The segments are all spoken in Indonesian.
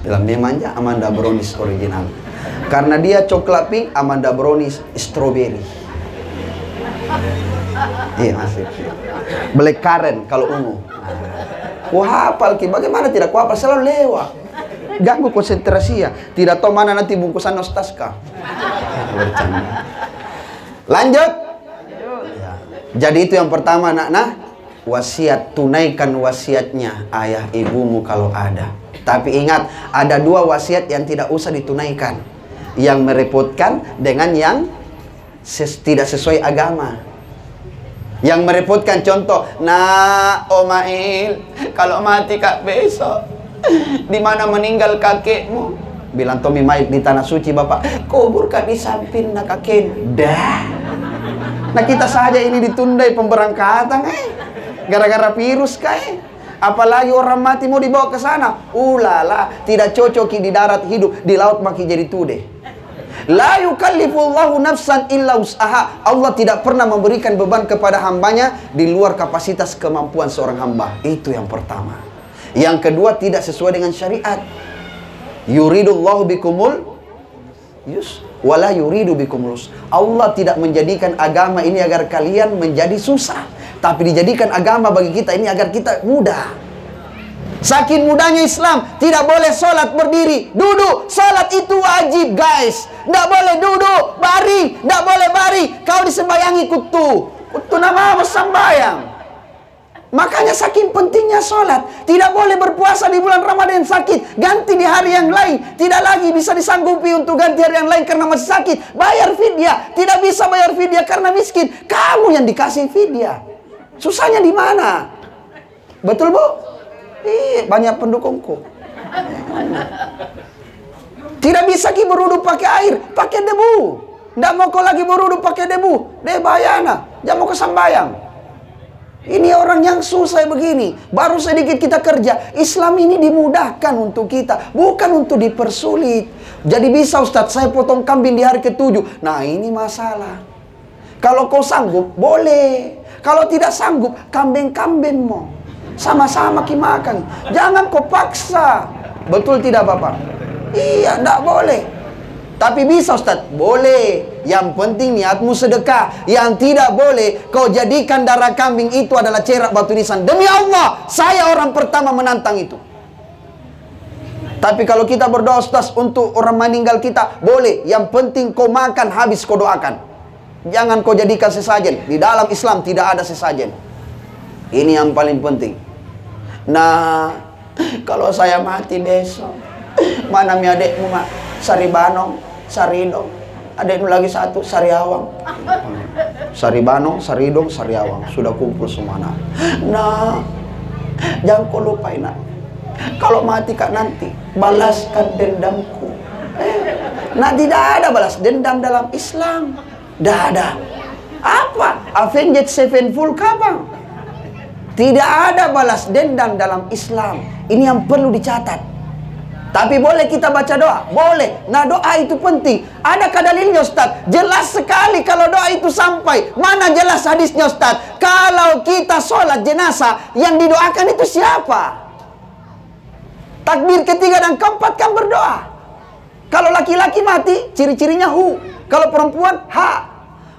Dalamnya manja, Amanda Brownies original. Karena dia coklat pink, Amanda Brownies strawberry. Iya masih. Black currant kalau ungu. Ku hafal ki, bagaimana tidak ku hafal, selalu lewat. Ganggu konsentrasi ya. Tidak tahu mana nanti bungkusan nostaska. Bercanda. Lanjut. Ya. Jadi itu yang pertama nak. Wasiat, tunaikan wasiatnya ayah ibumu kalau ada. Tapi ingat, ada dua wasiat yang tidak usah ditunaikan. Yang merepotkan dengan yang tidak sesuai agama. Yang merepotkan contoh, nah Omail, kalau mati kak besok, di mana meninggal kakekmu? Bilang Tommy Maik di tanah suci bapak, kubur kak di samping nak kakek. Dah. Nah kita saja ini ditundai pemberangkatan gara-gara virus apalagi orang mati mau dibawa ke sana. Ulala, tidak cocok di darat hidup, di laut makin jadi tude. La yukallifullahu nafsan illa wus'aha. Allah tidak pernah memberikan beban kepada hambanya di luar kapasitas kemampuan seorang hamba. Itu yang pertama. Yang kedua, tidak sesuai dengan syariat. Yuridullahu bikumul yus wala yuridu bikumul us. Allah tidak menjadikan agama ini agar kalian menjadi susah, tapi dijadikan agama bagi kita ini agar kita mudah. Saking mudahnya Islam, tidak boleh sholat berdiri, duduk. Sholat itu wajib guys. Tidak boleh duduk, baring. Tidak boleh baring. Kau disembayangi kutu. Kutu nama apa sembayang. Makanya saking pentingnya sholat. Tidak boleh berpuasa di bulan Ramadan sakit. Ganti di hari yang lain. Tidak lagi bisa disanggupi untuk ganti hari yang lain karena masih sakit. Bayar fidyah. Tidak bisa bayar fidyah karena miskin. Kamu yang dikasih fidyah. Susahnya di mana? Betul bu? Banyak pendukungku. Tidak bisa ki berudu pakai air, pakai debu. Tidak mau kau lagi berudu pakai debu. Deh bayana, jangan mau kesambayang. Ini orang yang susah begini. Baru sedikit kita kerja. Islam ini dimudahkan untuk kita, bukan untuk dipersulit. Jadi bisa Ustadz, saya potong kambing di hari ke-7. Nah ini masalah. Kalau kau sanggup, boleh. Kalau tidak sanggup, kambing-kambingmu sama-sama makan. Jangan kau paksa. Betul tidak Bapak? Iya, tidak boleh. Tapi bisa Ustaz? Boleh. Yang penting niatmu sedekah. Yang tidak boleh, kau jadikan darah kambing itu adalah cerak batu nisan. Demi Allah, saya orang pertama menantang itu. Tapi kalau kita berdoa Ustaz untuk orang meninggal kita, boleh. Yang penting kau makan habis kau doakan. Jangan kau jadikan sesajen. Di dalam Islam tidak ada sesajen. Ini yang paling penting. Nah, kalau saya mati besok, mana mi adekmu mak? Saribanong, Saridong. Adekmu lagi satu, Sariawang. Saribanong, Saridong, Sariawang. Sudah kumpul semua nak. Nah, jangan kau lupain nak. Kalau mati kak nanti, balaskan dendamku. Nah, tidak ada balas dendam dalam Islam. Tidak ada. Apa? Avenged Sevenfold kapan? Tidak ada balas dendam dalam Islam. Ini yang perlu dicatat. Tapi boleh kita baca doa? Boleh. Nah doa itu penting. Adakah dalilnya Ustaz? Jelas sekali kalau doa itu sampai. Mana jelas hadisnya Ustaz? Kalau kita sholat jenazah, yang didoakan itu siapa? Takbir ketiga dan keempat kan berdoa. Kalau laki-laki mati, ciri-cirinya hu. Kalau perempuan, ha.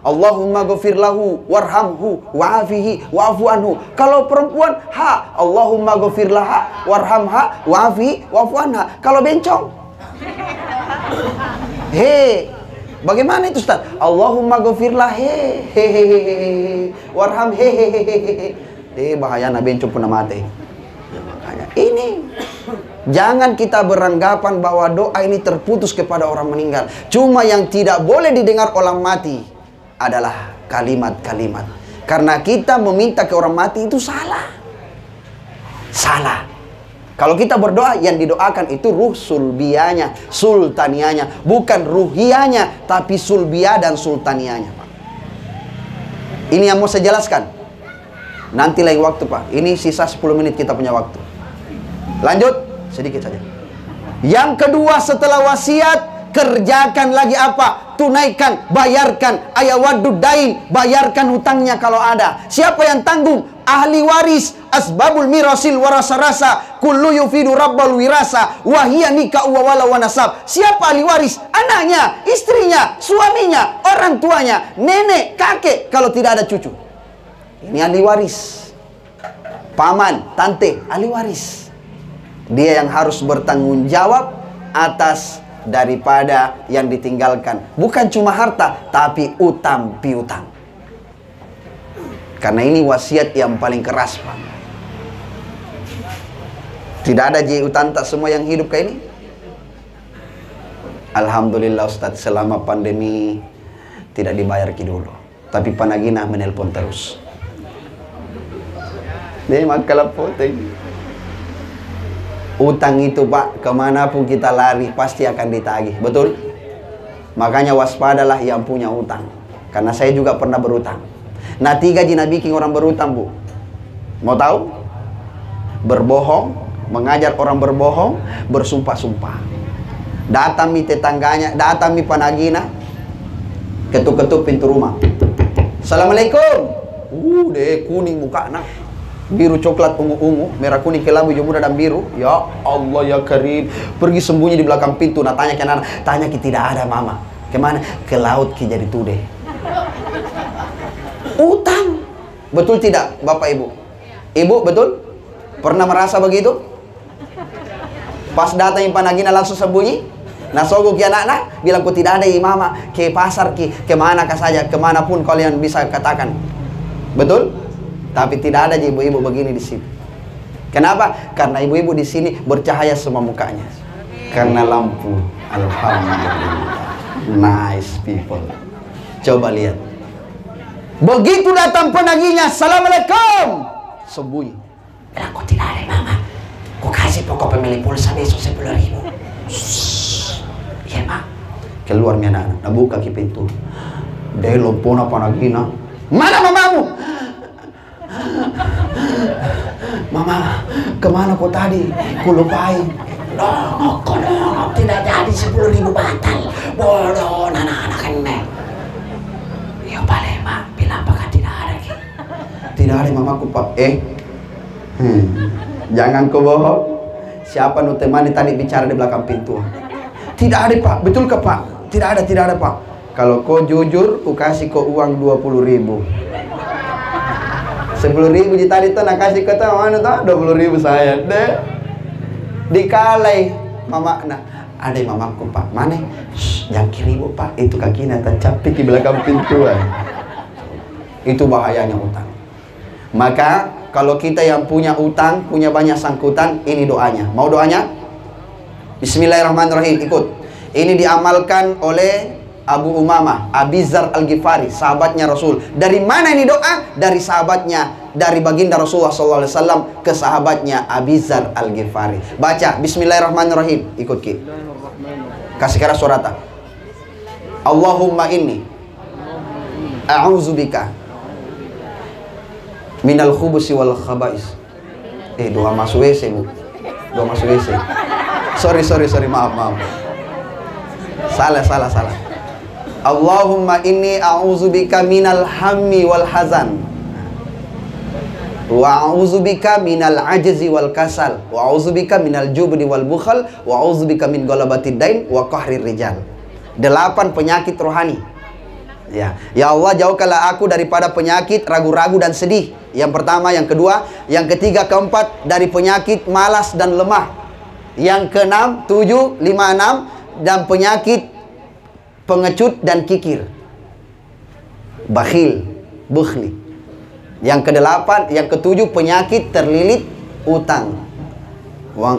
Allahumma ghafir lahu warhamhu wa'afihi wa'afu anhu. Kalau perempuan, ha. Allahumma ghafir laha warhamha wa'afihi wa'afu anha. Kalau bencong, he. Bagaimana itu Ustaz? Allahumma ghafir lah he warham he. Bahaya na bencong pun mati. Makanya ini jangan kita beranggapan bahwa doa ini terputus kepada orang meninggal. Cuma yang tidak boleh didengar orang mati adalah kalimat-kalimat. Karena kita meminta ke orang mati itu salah. Salah. Kalau kita berdoa, yang didoakan itu ruh sulbianya, sultanianya. Bukan ruhianya, tapi sulbia dan sultanianya, Pak. Ini yang mau saya jelaskan. Nanti lain waktu, Pak. Ini sisa 10 menit kita punya waktu. Lanjut, sedikit saja. Yang kedua setelah wasiat, kerjakan lagi apa? tunaikan, bayarkan. Ayawadud dain, bayarkan hutangnya kalau ada. Siapa yang tanggung? Ahli waris. Asbabul mirasil warasa-rasa kullu yufidu rabbal wirasa wahia nikah wa wala wa nasab. Siapa ahli waris? Anaknya, istrinya, suaminya, orang tuanya, nenek, kakek, kalau tidak ada cucu. Ini ahli waris. Paman, tante, ahli waris. Dia yang harus bertanggung jawab atas daripada yang ditinggalkan. Bukan cuma harta, tapi utang piutang. Karena ini wasiat yang paling keras, Pak. Tidak ada utang tak semua yang hidup kayak ini. Alhamdulillah Ustaz, selama pandemi tidak dibayar dulu. Tapi panagina menelpon terus. Dia makalah poteng. Utang itu, Pak, kemanapun kita lari pasti akan ditagih, betul? Makanya waspadalah yang punya utang. Karena saya juga pernah berutang. Nah, 3 jina bikin orang berutang, Bu. Mau tahu? Berbohong, mengajar orang berbohong, bersumpah-sumpah. Datang mi tetangganya, datang mi panagina, ketuk-ketuk pintu rumah. Assalamualaikum. Deh kuning muka nak. Biru coklat ungu-ungu, merah kuning kelabu jemur dan biru. Ya Allah ya Karim. Pergi sembunyi di belakang pintu. Nah, tanya ke anak, tanya ki tidak ada mama. Kemana? Ke laut ki jadi tude. Utang. Betul tidak Bapak Ibu? Ibu betul? Pernah merasa begitu? Pas datang panagina langsung sembunyi. Nah, sogo ki anak-anak bilang ku tidak ada mama. Ke pasar ki, kemana kah saja, kemanapun kalian bisa katakan. Betul? Tapi tidak ada ibu-ibu begini di sini. Kenapa? Karena ibu-ibu di sini bercahaya semua mukanya. Karena lampu. Alhamdulillah. Nice people. Coba lihat. Begitu datang penagihnya, Assalamualaikum. Sembunyi. Aku tidak ada mama. Ku kasih pokok pemilik pulsa besok 10.000. Iya, Pak. Keluar mi anak-anak. Nah, buka ki pintu. Dia lompona panagina. Mana mamamu? Mama, kemana kau tadi? Ku lupain. Dongok, tidak jadi 10.000 batal. Bodoh, anak-anak kenek. Ya boleh, Mak. Bilang apakah tidak ada? Tidak ada mamaku, Pak. Jangan kau bohong. Siapa nu temani tadi bicara di belakang pintu? Tidak ada, Pak. Betul ke, Pak? Tidak ada, Pak. Kalau kau jujur, ku kasih kau uang 20.000. 10.000 di tadi tuh nak kasih ke tuh mana tuh 20.000 saya deh dikalai mama. Nah, ada mamaku, Pak. Mana? Yang kiri, Bu, Pak. Itu kakinya tercapik di belakang pintu. Itu bahayanya utang. Maka kalau kita yang punya utang, punya banyak sangkutan, ini doanya. Mau doanya? Bismillahirrahmanirrahim. Ikut. Ini diamalkan oleh Abu Umamah Abizar Al-Ghifari, sahabatnya Rasul. Dari mana ini doa? Dari sahabatnya, dari baginda Rasulullah SAW ke sahabatnya Abizar Al-Ghifari. Baca Bismillahirrahmanirrahim. Ikut ki. Kasih keras surata. Allahumma inni a'udzubika minal khubusi wal khaba'is. Doa masuk WC, Bu. Doa masuk WC. Sorry, maaf. Salah. Allahumma inni a'udzubika minal hammi wal hazan wa a'udzubika minal ajzi wal kasal wa a'udzubika minal jubni wal bukhal wa a'udzubika min galabatid dain wa qahrir rijal. 8 penyakit rohani. Ya Allah, jauhkanlah aku daripada penyakit ragu-ragu dan sedih. Yang pertama, yang kedua, yang ketiga, keempat dari penyakit malas dan lemah. Yang keenam, 7, 5, 6 dan penyakit pengecut dan kikir, bakhil, bukhli. Yang ke-8, yang ke-7 penyakit terlilit utang,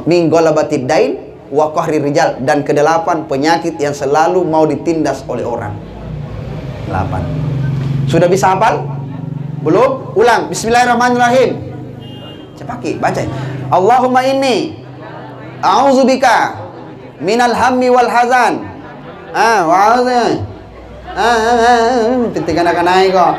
min galabatid dain wa qahrir rijal. Dan ke-8 penyakit yang selalu mau ditindas oleh orang. 8. Sudah bisa hafal? Belum? Ulang. Bismillahirrahmanirrahim. Cepaki, baca. Allahumma inni a'udzubika minal hammi wal hazan. Titik anak naik kok.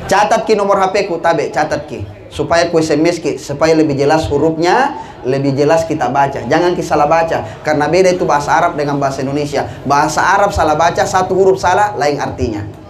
Catat ki nomor HP ku, tabe, catat ki. supaya ku SMS ki, supaya lebih jelas hurufnya, lebih jelas kita baca. Jangan kita salah baca, karena beda itu bahasa Arab dengan bahasa Indonesia. Bahasa Arab salah baca, satu huruf salah, lain artinya.